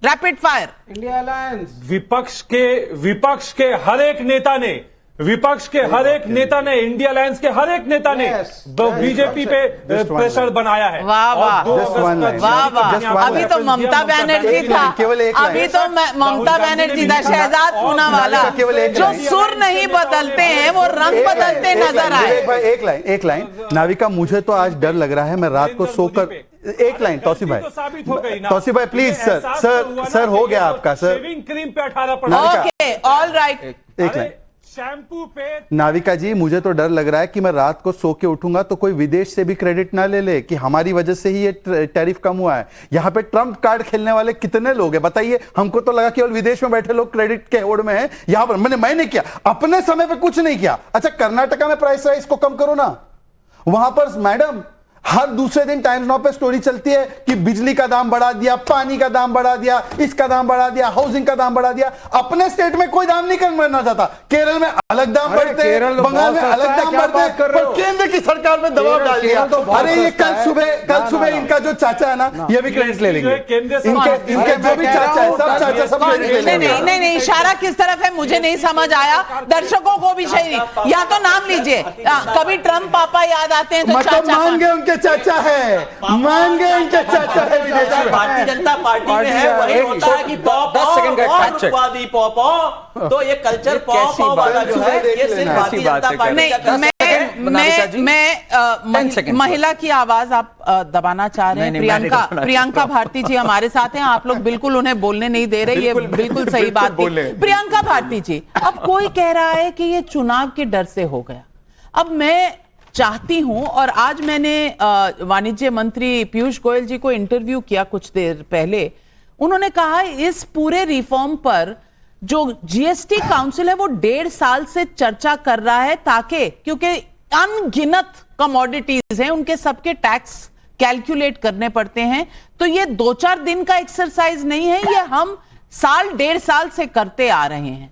Rapid fire. India alliance. विपक्ष के हर एक नेता ने इंडिया अलायंस के हर एक नेता ने बीजेपी पे प्रेशर बनाया है। वाह वाह वाह वाह। अभी तो ममता बनर्जी था, अभी तो ममता बनर्जी था, शहजाद पूनावाला जो सुर नहीं बदलते हैं वो रंग बदलते नजर आए। एक लाइन नाविका, मुझे तो आज डर लग रहा है, मैं रात को सोकर एक लाइन तौसीफ भाई प्लीज सर हो गया आपका सर। शेविंग क्रीम पे 18%। Okay all right. एक लाइन शैम्पू पे। नाविका जी, मुझे तो डर लग रहा है कि मैं रात को सो के उठूंगा तो कोई विदेश से भी क्रेडिट ना ले ले कि हमारी वजह से ही ये टैरिफ कम हुआ है। यहाँ पे ट्रम्प कार्ड खेलने वाले कितने लोग हैं बताइए। हमको तो लगा केवल विदेश में बैठे लोग क्रेडिट के होड़ में हैं। यहाँ पर मैंने किया अपने समय पे कुछ नहीं किया। अच्छा, कर्नाटका में प्राइस राइज को कम करो ना। वहां पर मैडम हर दूसरे दिन टाइम्स नाउ पे स्टोरी चलती है कि बिजली का दाम बढ़ा दिया, पानी का दाम बढ़ा दिया, इसका दाम बढ़ा दिया, हाउसिंग का दाम बढ़ा दिया। अपने स्टेट में कोई दाम नहीं करना चाहता। केरल में अलग दाम बढ़ते, बंगाल में अलग दाम बढ़ते, पर केंद्र की सरकार में दबाव डाल दिया। अरे ये कल सुबह इनका जो चाचा है ना, ये भी क्रेडिट ले लेंगे। इनके जो भी चाचा है, सब चाचा सब क्रेडिट ले लेंगे। नहीं, इशारा किस तरफ है मुझे नहीं समझ आया। दर्शकों को भी सही, या तो नाम लीजिए। कभी ट्रम्प पापा याद आते हैं तो चाचा चाचा है, मान गए इनके चाचा है विदेश में। भारतीय जनता पार्टी में है, वही होता है कि पॉप तो ये कल्चर पॉप वाला जो है ये सिर्फ भारतीय जनता पार्टी मैं महिला की आवाज आप दबाना चाह रहे हैं। प्रियंका भारती जी हमारे साथ हैं, आप लोग बिल्कुल उन्हें बोलने नहीं दे रहे, ये बिल्कुल सही बात है। प्रियंका भारती जी, अब कोई कह रहा है कि ये चुनाव के डर से हो गया। अब मैं चाहती हूं, और आज मैंने वाणिज्य मंत्री पीयूष गोयल जी को इंटरव्यू किया कुछ देर पहले। उन्होंने कहा इस पूरे रिफॉर्म पर जो जीएसटी काउंसिल है वो 1.5 साल से चर्चा कर रहा है, ताकि क्योंकि अनगिनत कमोडिटीज हैं, उनके सबके टैक्स कैलकुलेट करने पड़ते हैं। तो ये 2-4 दिन का एक्सरसाइज नहीं है, ये हम 1.5 साल से करते आ रहे हैं।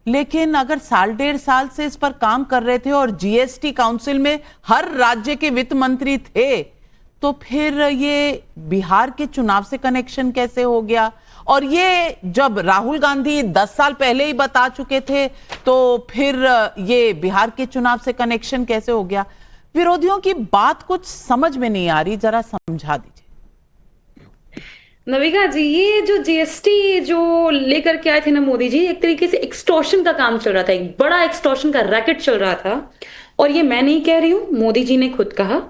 लेकिन अगर 1.5 साल से इस पर काम कर रहे थे और जीएसटी काउंसिल में हर राज्य के वित्त मंत्री थे, तो फिर ये बिहार के चुनाव से कनेक्शन कैसे हो गया? और ये जब राहुल गांधी 10 साल पहले ही बता चुके थे, तो फिर ये बिहार के चुनाव से कनेक्शन कैसे हो गया? विरोधियों की बात कुछ समझ में नहीं आ रही, जरा समझा दीजिए। नविका जी, ये जो जीएसटी जो लेकर के आए थे ना मोदी जी, एक तरीके से एक्सटॉर्शन का काम चल रहा था, एक बड़ा एक्सटॉर्शन का रैकेट चल रहा था। और ये मैं नहीं कह रही हूँ, मोदी जी ने खुद कहा।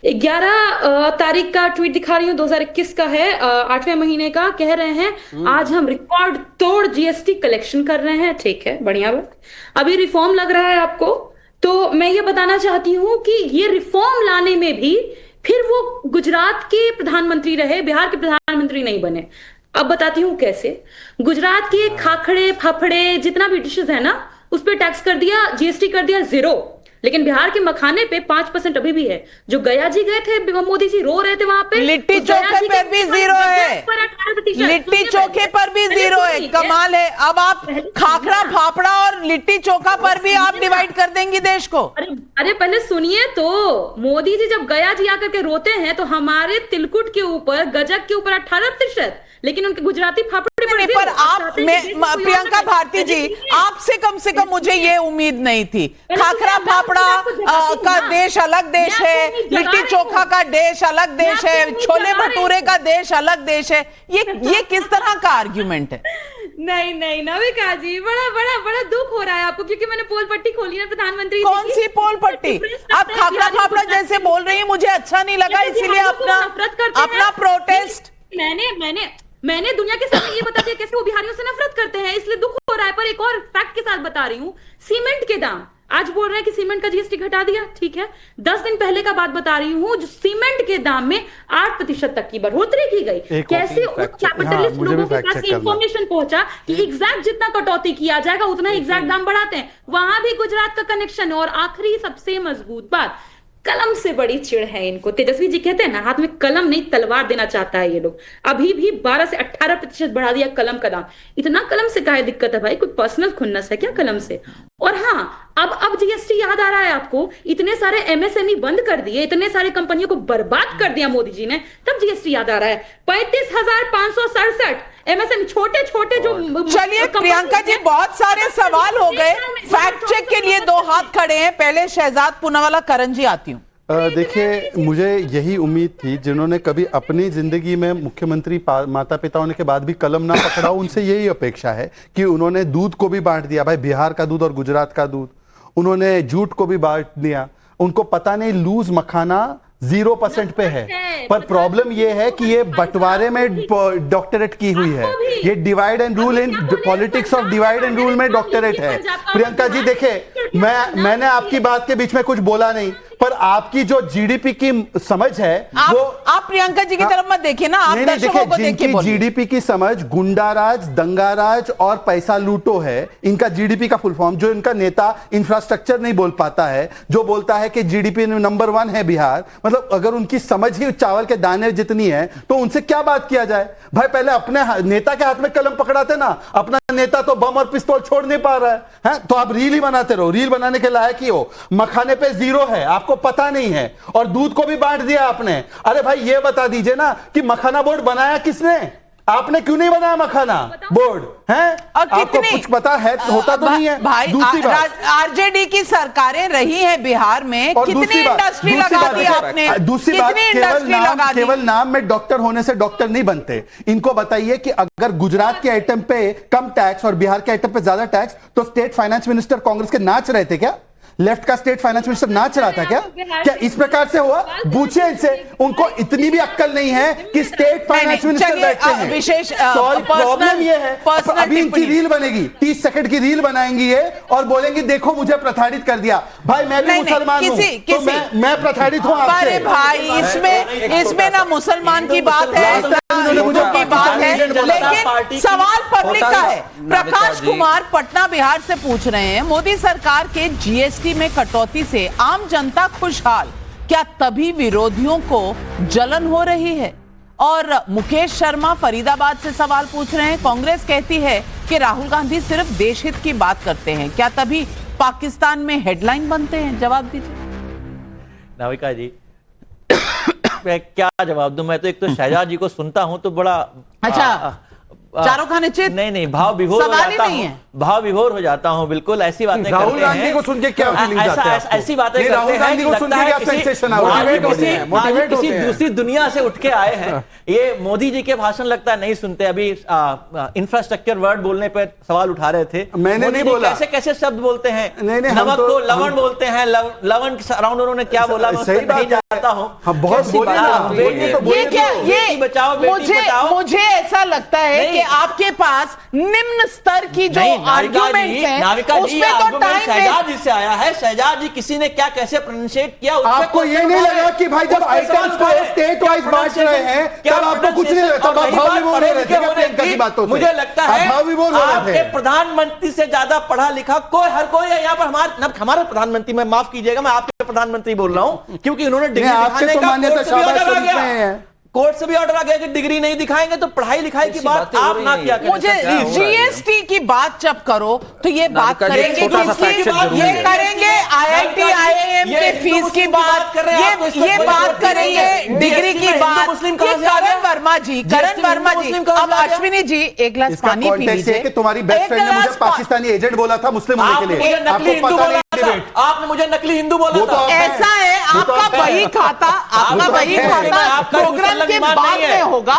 11 तारीख का ट्वीट दिखा रही हूँ, 2021 का है, 8वें महीने का। कह रहे हैं आज हम रिकॉर्ड तोड़ जीएसटी कलेक्शन कर रहे हैं। ठीक है, बढ़िया बात। अभी रिफॉर्म लग रहा है आपको, तो मैं ये बताना चाहती हूँ कि ये रिफॉर्म लाने में भी फिर वो गुजरात के प्रधानमंत्री रहे, बिहार के प्रधानमंत्री नहीं बने। अब बताती हूँ कैसे। गुजरात के खाखड़े फाफड़े जितना भी डिशेज है ना, उस पर टैक्स कर दिया, जीएसटी कर दिया 0। लेकिन बिहार के मखाने पे 5% अभी भी है। जो गया जी गए थे, मोदी जी रो रहे थे वहां पे, लिट्टी चोखे पर भी 0 है, लिट्टी चोखे पर भी 0 है। कमाल है। अब आप खाखरा फाफड़ा और लिट्टी चोखा पर भी आप डिवाइड कर देंगी देश को। अरे पहले सुनिए तो, मोदी जी जब गया जी आकर के रोते हैं तो हमारे तिलकुट के ऊपर, गजक के ऊपर 18%, लेकिन उनके गुजराती फाफड़े पर आप प्रियंका भारती जी, आपसे कम से कम मुझे ये उम्मीद नहीं थी। खाखरा फाफड़ा का देश अलग देश है, लिट्टी चोखा का देश अलग देश है, छोले भटूरे का देश अलग देश है। ये किस तरह का आर्ग्यूमेंट है? नहीं नविका जी, बड़ा दुख हो रहा है आपको, क्योंकि मैंने पोल पट्टी खोली ना प्रधानमंत्री। कौन सी पोल पट्टी? आप खाखरा फाफड़ा जैसे बोल रही हैं, मुझे अच्छा नहीं लगा, इसीलिए अपना प्रोटेस्ट मैंने दुनिया के सामने ये बता दिया कैसे वो बिहारियों से नफरत करते हैं, इसलिए दुख हो रहा है। पर एक और फैक्ट के साथ बता रही हूँ, सीमेंट के दाम आज बोल रहे हैं कि सीमेंट का जीएसटी घटा दिया। ठीक है, 10 दिन पहले का बात बता रही हूँ, जो सीमेंट के दाम में 8% तक की बढ़ोतरी की गई। कैसे उन कैपिटलिस्ट लोगों के पास इंफॉर्मेशन पहुंचा कि एग्जैक्ट जितना कटौती किया जाएगा उतना एग्जैक्ट दाम बढ़ाते हैं। वहां भी गुजरात का कनेक्शन है। और आखिरी सबसे मजबूत बात, कलम से बड़ी चिढ़ है इनको। तेजस्वी जी कहते हैं ना, हाथ में कलम नहीं तलवार देना चाहता है ये लोग। अभी भी 12 से 18% बढ़ा दिया कलम का दाम। इतना कलम से काहे दिक्कत है भाई? कोई पर्सनल खुन्नस है क्या कलम से? और हाँ, अब जीएसटी याद आ रहा है आपको? इतने सारे एमएसएमई बंद कर दिए, इतने सारे कंपनियों को बर्बाद कर दिया मोदी जी ने, तब जीएसटी याद आ रहा है। 35,567 MSME छोटे छोटे जो चलिए प्रियंका जी, बहुत सारे सवाल हो गए। फैक्ट चेक के लिए दो हाथ खड़े हैं। पहले शहजाद पूनावाला, करण जी आती हूँ। देखिए, मुझे यही उम्मीद थी, जिन्होंने कभी अपनी जिंदगी में मुख्यमंत्री माता पिता होने के बाद भी कलम ना पकड़ा, उनसे यही अपेक्षा है कि उन्होंने दूध को भी बांट दिया। भाई, बिहार का दूध और गुजरात का दूध, उन्होंने जूट को भी बांट दिया। उनको पता नहीं लूज मखाना 0% पे है, पर प्रॉब्लम ये है कि ये बंटवारे में डॉक्टरेट की हुई है। ये divide and rule in politics of divide and rule में डॉक्टरेट है। प्रियंका जी देखिए, मैंने आपकी बात के बीच में कुछ बोला नहीं, पर आपकी जो जीडीपी की समझ है वो आप प्रियंका जी की तरफ मत देखिए ना, आप दर्शकों को देखिए। जीडीपी की समझ गुंडाराज, दंगाराज और पैसा लूटो है इनका जीडीपी का फुल फॉर्म। जो इनका नेता इंफ्रास्ट्रक्चर नहीं बोल पाता है, जो बोलता है कि जीडीपी नंबर 1 है बिहार, मतलब अगर उनकी समझ ही चावल के दाने जितनी है तो उनसे क्या बात किया जाए। भाई, पहले अपने नेता के हाथ में कलम पकड़ाते ना। अपना नेता तो बम और पिस्तौल छोड़ नहीं पा रहा है, तो आप रील ही बनाते रहो। रील बनाने के लायक ही हो। मखाने पे 0 है, आपको पता नहीं है, और दूध को भी बांट दिया आपने। अरे भाई, ये बता दीजिए ना कि मखाना बोर्ड बनाया किसने? आपने क्यों नहीं बनाया मखाना बोर्ड? हैं? आपको कुछ पता है? होता तो नहीं है। भाई, दूसरी बात, आरजेडी की सरकारें रही हैं बिहार में, कितनी इंडस्ट्री लगा दी आपने? दूसरी बात, केवल नाम में डॉक्टर होने से डॉक्टर नहीं बनते। इनको बताइए कि अगर गुजरात के आइटम पे कम टैक्स और बिहार के आइटम पे ज्यादा टैक्स, तो स्टेट फाइनेंस मिनिस्टर कांग्रेस के नाच रहे थे क्या? लेफ्ट का स्टेट फाइनेंस मिनिस्टर नाच रहा था क्या? क्या इस प्रकार से हुआ? पूछिए इनसे। उनको इतनी भी अक्ल नहीं है कि स्टेट फाइनेंस मिनिस्टर बैठते हैं। विशेष प्रॉब्लम ये है, अभी इनकी रील बनेगी, 30 सेकंड की रील बनाएंगी ये और बोलेंगी देखो मुझे प्रताड़ित कर दिया। भाई, मैं भी मुसलमान हूं, तो मैं प्रताड़ित हूं आपसे। अरे भाई, इसमें ना मुसलमान की बात है ना हिंदू की बात है, लेकिन सवाल पब्लिक का है। प्रकाश कुमार पटना बिहार से पूछ रहे हैं, मोदी सरकार के जीएसटी में कटौती से आम जनता खुशहाल, क्या तभी विरोधियों को जलन हो रही है? और मुकेश शर्मा फरीदाबाद से सवाल पूछ रहे हैं, कांग्रेस कहती है कि राहुल गांधी सिर्फ देश हित की बात करते हैं, क्या तभी पाकिस्तान में हेडलाइन बनते हैं? जवाब दीजिए। नाविका जी, मैं क्या जवाब दूं? मैं तो एक तो शहजाद जी को सुनता हूं तो बड़ा चारों खाने चित नहीं भाव विभोर हो जाता हूं, भाव विभोर हो जाता हूं। बिल्कुल ऐसी बातें करते हैं। राहुल गांधी को सुन के क्या फीलिंग्स आते हैं आपको? ऐसी बातें करते राहुल गांधी को सुन के क्या सेंसेशन किसी दूसरी दुनिया से उठ के आए हैं। ये मोदी जी के भाषण लगता है नहीं सुनते। अभी इंफ्रास्ट्रक्चर वर्ड बोलने पर सवाल उठा रहे थे। मैंने नहीं बोला। कैसे कैसे शब्द बोलते हैं? नमक को लवण बोलते हैं। लवण के अराउंड उन्होंने क्या बोला मैं नहीं जानता हूं। बहुत मुझे ऐसा लगता है कि आपके पास निम्न स्तर की जो आर्गुमेंट है, नाविका जी, उसमें तो टाइम शहजाद जी से आया है। शहजाद जी किसी ने क्या कैसे प्रोनाउंसिएट किया? आपको ये नहीं लगा कि भाई जब आइटम्स को स्टेट वाइज बांट रहे हैं तब आपको कुछ नहीं लगता? भाव विभोर हो रहे थे प्रियंका की बातों से। मुझे लगता है भाव विभोर हो रहे थे। प्रधानमंत्री से ज्यादा पढ़ा लिखा हर कोई है यहाँ पर। हमारे प्रधानमंत्री, मैं माफ कीजिएगा, मैं आपके प्रधानमंत्री बोल रहा हूँ, क्योंकि उन्होंने डिग्री दिखाने का कोर्ट से भी ऑर्डर आ गया कि डिग्री नहीं दिखाएंगे तो पढ़ाई लिखाई की बात आप ना किया करें। मुझे जीएसटी की बात जब करो तो ये बात करेंगे ये करेंगे आईआईटी आईआईएम के फीस की बात, ये बात करेंगे डिग्री की बात। करण वर्मा जी, अब अश्विनी जी एक गिलास पानी पी लीजिए। तुम्हारी बेस्ट फ्रेंड ने मुझे पाकिस्तानी एजेंट बोला था मुस्लिम होने के लिए, आपने मुझे नकली हिंदू बोला था। ऐसा है, आपका वही खाता प्रोग्राम के बाद में होगा,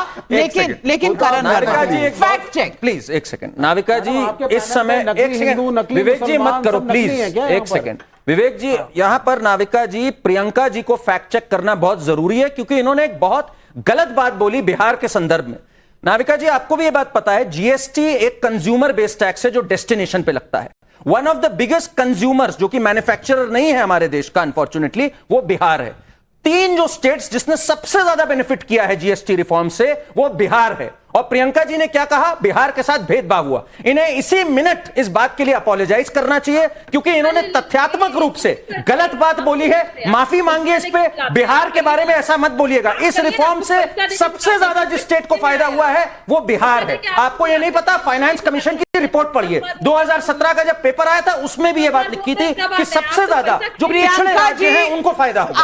लेकिन करण वर्मा जी फैक्ट चेक प्लीज। एक सेकंड नाविका जी, इस समय एक सेकंड विवेक जी मत करो प्लीज, एक सेकंड विवेक जी। यहां पर नाविका जी प्रियंका जी को फैक्ट चेक करना बहुत जरूरी है, क्योंकि इन्होंने एक बहुत गलत बात बोली बिहार के संदर्भ में। नाविका जी, आपको भी यह बात पता है जीएसटी एक कंज्यूमर बेस्ड टैक्स है जो डेस्टिनेशन पे लगता है। One of the biggest consumers जो कि मैन्युफैक्चरर नहीं है हमारे देश का अनफॉर्चुनेटली, वो बिहार है। 3 जो स्टेट्स जिसने सबसे ज्यादा बेनिफिट किया है जीएसटी रिफॉर्म से, वो बिहार है। और प्रियंका जी ने क्या कहा? बिहार के साथ भेदभाव हुआ। इन्हें इसी मिनट इस बात के लिए अपोलोजाइज करना चाहिए, क्योंकि इन्होंने तथ्यात्मक रूप से गलत बात बोली है। माफी मांगिए इस पे। बिहार के बारे में ऐसा मत बोलिएगा। इस रिफॉर्म से सबसे ज्यादा जिस स्टेट को फायदा हुआ है वो बिहार है। आपको यह नहीं पता? फाइनेंस कमीशन की रिपोर्ट पढ़िए, 2017 का जब पेपर आया था उसमें भी यह बात लिखी थी कि सबसे ज्यादा जो पिछड़े राज्य हैं उनको फायदा होगा।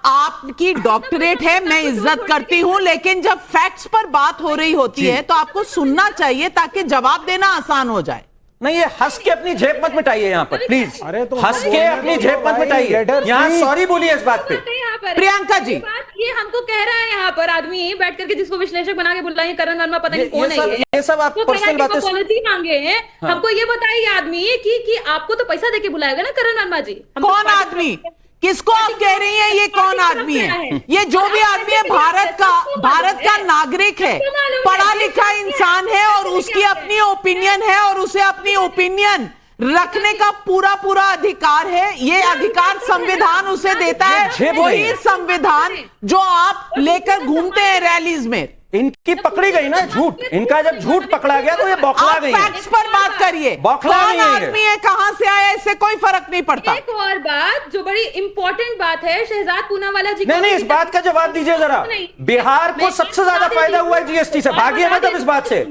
आपकी डॉक्टरेट है, मैं इज्जत करती हूं, लेकिन जब फैक्ट्स पर बात हो रही होती होती है तो आपको सुनना चाहिए ताकि जवाब देना आसान हो जाए। नहीं, ये हंस के अपनी झेप मत मिटाइए यहाँ पर प्लीज। अरे तो हंस के अपनी झेप मत मिटाइए, यहाँ सॉरी बोलिए इस बात पे। प्रियंका जी, ये हमको कह रहा है यहाँ पर आदमी बैठ करके, जिसको विश्लेषक बना के बुलाएंगे, करण वर्मा पता नहीं कौन है ये सब आप पर्सनल बातें पॉलिसी मांगे हैं। हमको ये बताइए आदमी कि आपको तो पैसा देके बुलाएगा ना करण वर्मा जी? कौन आदमी? किसको आप कह रही हैं ये कौन आदमी है? ये जो भी आदमी है भारत का नागरिक है, पढ़ा लिखा इंसान है और उसकी अपनी ओपिनियन है और उसे अपनी ओपिनियन रखने का पूरा अधिकार है। ये अधिकार संविधान उसे देता है, वही संविधान जो आप लेकर घूमते हैं रैलीज में। इनकी पकड़ी गई ना झूठ, इनका जब झूठ पकड़ा गया तो ये बौखला गई। फैक्ट्स पर बात करिए, कौन आदमी है, कहां से आया, इससे कोई फर्क नहीं पड़ता। एक और बात जो बड़ी इंपॉर्टेंट बात है, शहजाद पूनावाला जी, नहीं, इस बात का जवाब दीजिए जरा। बिहार को सबसे ज्यादा फायदा हुआ है जीएसटी से, भागिए मतलब इस बात से।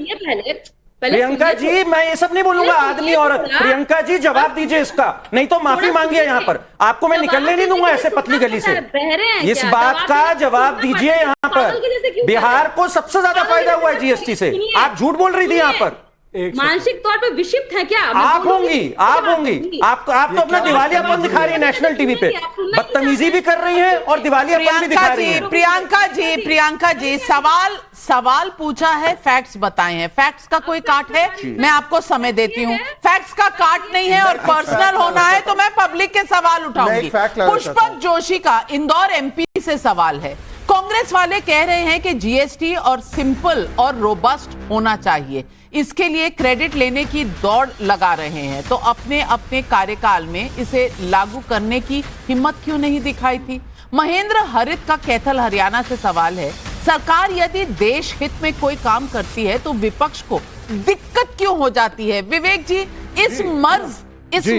प्रियंका जी, मैं ये सब नहीं बोलूंगा आदमी औरत। प्रियंका जी जवाब दीजिए इसका, नहीं तो माफी मांगिए यहाँ पर। आपको मैं निकलने नहीं दूंगा ऐसे पतली गली से। इस बात का जवाब दीजिए यहाँ पर। बिहार को सबसे ज्यादा फायदा हुआ है जीएसटी से, आप झूठ बोल रही थी यहाँ पर। मानसिक तौर पर विक्षिप्त है क्या? आप होंगी आप तो अपना दिवालियापन दिखा रही है नेशनल टीवी पे, बदतमीजी भी कर रही है और दिवालियापन भी दिखा रही है। प्रियंका जी सवाल पूछा है, फैक्ट्स बताए हैं। फैक्ट्स का कोई काट है? मैं आपको समय देती हूँ। फैक्ट्स का काट नहीं है और पर्सनल होना है तो मैं पब्लिक के सवाल उठाऊंगी। पुष्पक जोशी का इंदौर एमपी से सवाल है। कांग्रेस वाले कह रहे हैं कि जीएसटी और सिंपल और रोबस्ट होना चाहिए, इसके लिए क्रेडिट लेने की दौड़ लगा रहे हैं, तो अपने अपने कार्यकाल में इसे लागू करने की हिम्मत क्यों नहीं दिखाई थी? महेंद्र हरित का कैथल हरियाणा से सवाल है, सरकार यदि देश हित में कोई काम करती है तो विपक्ष को दिक्कत क्यों हो जाती है? विवेक जी, इस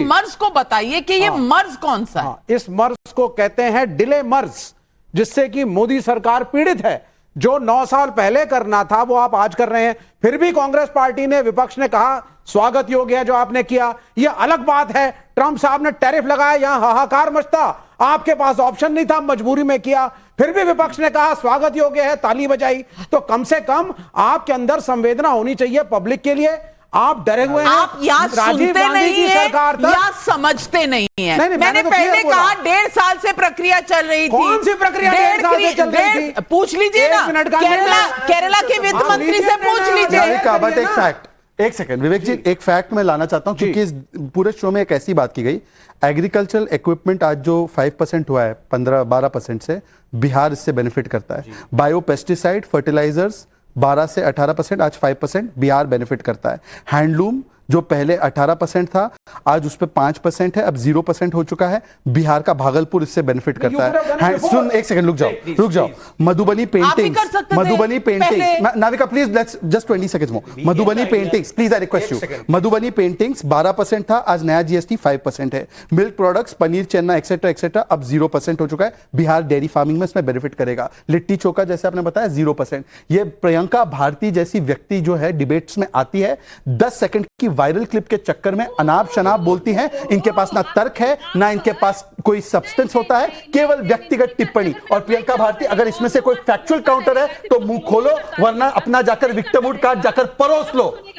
मर्ज को बताइए कि ये मर्ज कौन सा है? इस मर्ज को कहते हैं डिले मर्ज, जिससे कि मोदी सरकार पीड़ित है। जो 9 साल पहले करना था वो आप आज कर रहे हैं। फिर भी कांग्रेस पार्टी ने, विपक्ष ने कहा स्वागत योग्य है जो आपने किया। ये अलग बात है, ट्रंप साहब ने टैरिफ लगाया, यहां हाहाकार मचता, आपके पास ऑप्शन नहीं था, मजबूरी में किया। फिर भी विपक्ष ने कहा स्वागत योग्य है, ताली बजाई। तो कम से कम आपके अंदर संवेदना होनी चाहिए पब्लिक के लिए। आप डरे हुए हैं। आप यहाँ सुनते नहीं है या समझते नहीं है। मैंने पहले कहा 1.5 साल से प्रक्रिया चल रही थी। कौन सी प्रक्रिया 1.5 साल से चल रही थी? पूछ लीजिए ना, केरला के वित्त मंत्री से पूछ लीजिए। बट एक फैक्ट, एक सेकंड विवेक जी, एक फैक्ट मैं लाना चाहता हूं क्योंकि इस पूरे शो में एक ऐसी बात की गई, एग्रीकल्चरल इक्विपमेंट आज जो 5% हुआ है 15-12% से, बिहार इससे बेनिफिट करता है। बायो पेस्टिसाइड, फर्टिलाइजर्स 12 से 18%, आज 5% बिहार बेनिफिट करता है। हैंडलूम जो पहले 18% था, आज उस पे 5% है, अब 0% हो चुका है। बिहार का भागलपुर इससे बेनिफिट करता है। सुन, एक सेकंड रुक जाओ। Madhubani paintings, Navika please let's just 20 seconds more. Madhubani paintings please, I request you. Madhubani paintings 12% था, आज नया जीएसटी 5% है। मिल्क प्रोडक्ट्स, पनीर, चना एक्सेट्रा अब 0% हो चुका है। बिहार डेयरी फार्मिंग में इसमें बेनिफिट करेगा। लिट्टी चोखा जैसे आपने बताया 0%। ये प्रियंका भारती जैसी व्यक्ति जो है डिबेट्स में आती है, 10 सेकंड की वायरल क्लिप के चक्कर में अनाप शनाप बोलती हैं। इनके पास ना तर्क है ना इनके पास कोई सब्सटेंस होता है, केवल व्यक्तिगत टिप्पणी। और प्रियंका भारती, अगर इसमें से कोई फैक्चुअल काउंटर है तो मुंह खोलो, वरना अपना जाकर विक्टिमहुड कार्ड जाकर परोस लो।